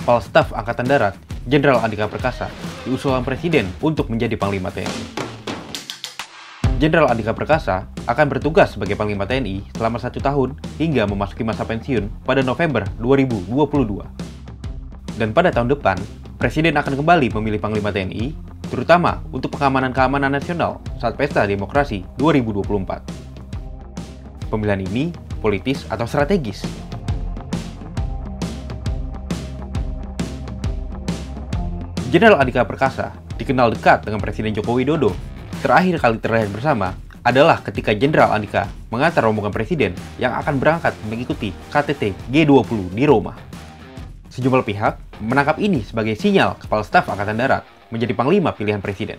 Kepala Staf Angkatan Darat, Jenderal Andika Perkasa, diusulkan Presiden untuk menjadi Panglima TNI. Jenderal Andika Perkasa akan bertugas sebagai Panglima TNI selama 1 tahun hingga memasuki masa pensiun pada November 2022. Dan pada tahun depan, Presiden akan kembali memilih Panglima TNI, terutama untuk keamanan nasional saat Pesta Demokrasi 2024. Pemilihan ini politis atau strategis? Jenderal Andika Perkasa dikenal dekat dengan Presiden Joko Widodo. Terakhir kali terlihat bersama adalah ketika Jenderal Andika mengantar rombongan Presiden yang akan berangkat mengikuti KTT G20 di Roma. Sejumlah pihak menangkap ini sebagai sinyal Kepala Staf Angkatan Darat menjadi Panglima pilihan Presiden.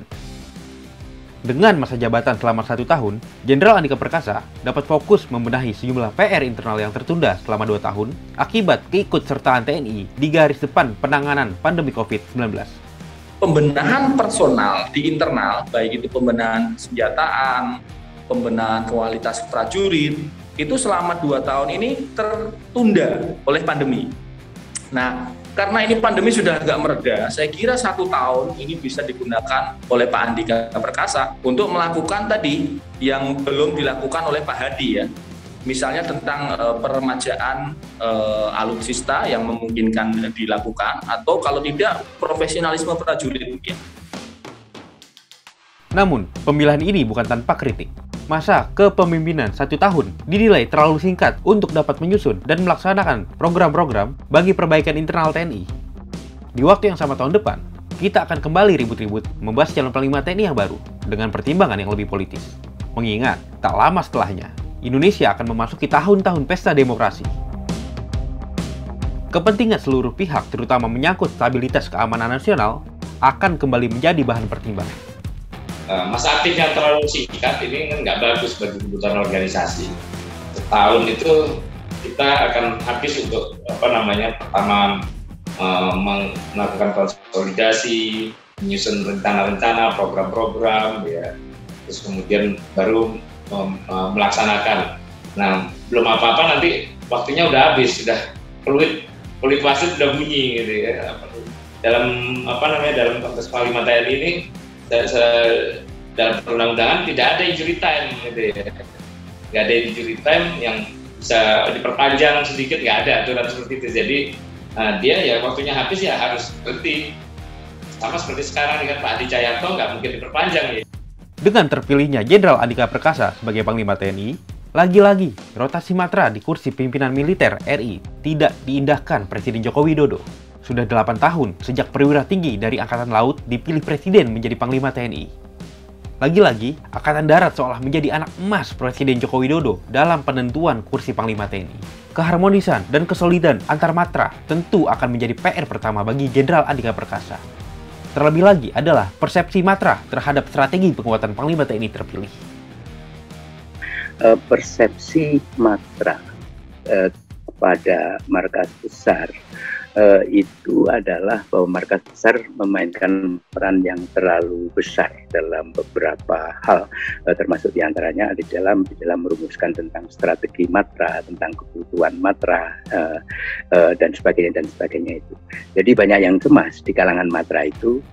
Dengan masa jabatan selama 1 tahun, Jenderal Andika Perkasa dapat fokus membenahi sejumlah PR internal yang tertunda selama 2 tahun akibat keikutsertaan TNI di garis depan penanganan pandemi COVID-19. Pembenahan personal di internal, baik itu pembenahan senjataan, pembenahan kualitas prajurit, itu selama 2 tahun ini tertunda oleh pandemi. Nah, karena ini pandemi sudah agak mereda, saya kira 1 tahun ini bisa digunakan oleh Pak Andika Perkasa untuk melakukan tadi yang belum dilakukan oleh Pak Hadi ya. Misalnya tentang peremajaan alutsista yang memungkinkan dilakukan, atau kalau tidak profesionalisme prajurit mungkin. Namun, pemilihan ini bukan tanpa kritik. Masa kepemimpinan 1 tahun dinilai terlalu singkat untuk dapat menyusun dan melaksanakan program-program bagi perbaikan internal TNI. Di waktu yang sama tahun depan, kita akan kembali ribut-ribut membahas calon Panglima TNI yang baru dengan pertimbangan yang lebih politis. Mengingat, tak lama setelahnya, Indonesia akan memasuki tahun-tahun pesta demokrasi. Kepentingan seluruh pihak, terutama menyangkut stabilitas keamanan nasional, akan kembali menjadi bahan pertimbangan. Masa aktif yang terlalu singkat ini kan nggak bagus bagi kebutuhan organisasi. Setahun itu kita akan habis untuk pertama melakukan konsolidasi, menyusun rencana-rencana, program-program, ya. Terus kemudian baru melaksanakan. Nah, belum apa-apa nanti waktunya udah habis, sudah peluit wasit sudah bunyi gitu ya. Dalam dalam konteks Panglima TNI ini dalam perundang-undangan tidak ada injury time gitu ya. Nggak ada injury time yang bisa diperpanjang sedikit, nggak ada aturan seperti itu. Jadi dia ya waktunya habis ya harus berhenti. Sama seperti sekarang dengan Pak Hadi Cahyanto nggak mungkin diperpanjang ya. Dengan terpilihnya Jenderal Andika Perkasa sebagai Panglima TNI, lagi-lagi rotasi matra di kursi pimpinan militer RI tidak diindahkan Presiden Joko Widodo. Sudah 8 tahun sejak perwira tinggi dari Angkatan Laut dipilih Presiden menjadi Panglima TNI. Lagi-lagi, Angkatan Darat seolah menjadi anak emas Presiden Joko Widodo dalam penentuan kursi Panglima TNI. Keharmonisan dan kesolidan antar matra tentu akan menjadi PR pertama bagi Jenderal Andika Perkasa. Terlebih lagi adalah persepsi matra terhadap strategi penguatan Panglima TNI terpilih. Persepsi matra kepada markas besar itu adalah bahwa markas besar memainkan peran yang terlalu besar dalam beberapa hal, termasuk diantaranya di dalam merumuskan tentang strategi matra, tentang kebutuhan matra, dan sebagainya itu. Jadi banyak yang cemas di kalangan matra itu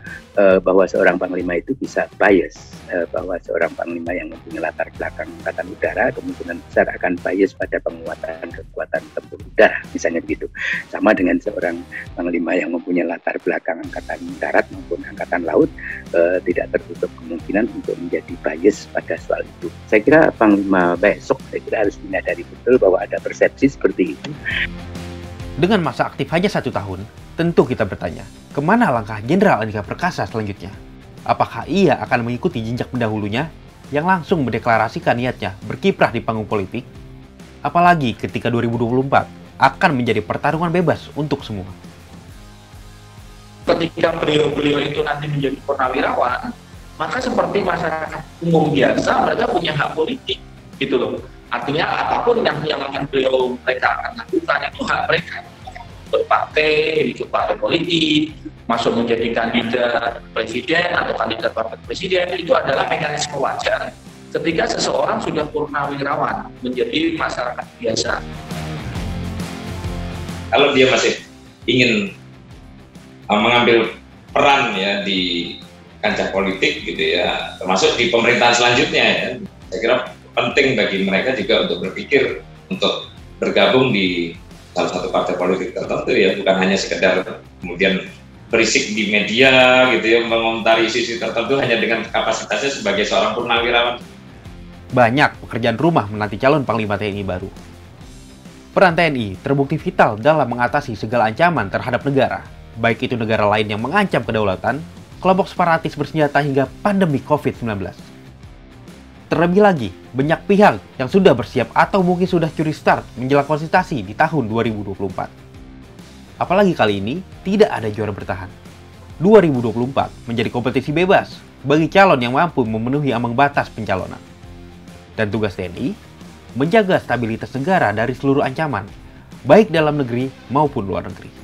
bahwa seorang panglima itu bisa bias, bahwa seorang panglima yang mempunyai latar belakang angkatan udara kemungkinan besar akan bias pada penguatan kekuatan tempur udara, misalnya begitu. Sama dengan seorang panglima yang mempunyai latar belakang angkatan darat maupun angkatan laut, tidak tertutup kemungkinan untuk menjadi bias pada soal itu. Saya kira panglima besok harus menyadari betul bahwa ada persepsi seperti itu. Dengan masa aktif hanya 1 tahun, tentu kita bertanya, kemana langkah Jenderal Andika Perkasa selanjutnya? Apakah ia akan mengikuti jejak pendahulunya yang langsung mendeklarasikan niatnya berkiprah di panggung politik? Apalagi ketika 2024 akan menjadi pertarungan bebas untuk semua. Ketika beliau-beliau itu nanti menjadi purnawirawan, maka seperti masyarakat umum biasa, mereka punya hak politik, gitu loh. Artinya apapun yang mereka akan lakukan itu hak mereka. Berpartai, ikut partai politik, masuk menjadi kandidat presiden atau kandidat wakil presiden, itu adalah mekanisme wajar ketika seseorang sudah purnawirawan menjadi masyarakat biasa. Kalau dia masih ingin mengambil peran ya di kancah politik gitu ya, termasuk di pemerintahan selanjutnya ya. Saya kira penting bagi mereka juga untuk berpikir untuk bergabung di salah satu partai politik tertentu ya, bukan hanya sekedar kemudian berisik di media gitu ya, mengomentari isu-isu tertentu hanya dengan kapasitasnya sebagai seorang purnawirawan. Banyak pekerjaan rumah menanti calon Panglima TNI baru. Peran TNI terbukti vital dalam mengatasi segala ancaman terhadap negara, baik itu negara lain yang mengancam kedaulatan, kelompok separatis bersenjata hingga pandemi COVID-19. Terlebih lagi, banyak pihak yang sudah bersiap atau mungkin sudah curi start menjelang konsultasi di tahun 2024. Apalagi kali ini, tidak ada juara bertahan. 2024 menjadi kompetisi bebas bagi calon yang mampu memenuhi ambang batas pencalonan. Dan tugas TNI, menjaga stabilitas negara dari seluruh ancaman, baik dalam negeri maupun luar negeri.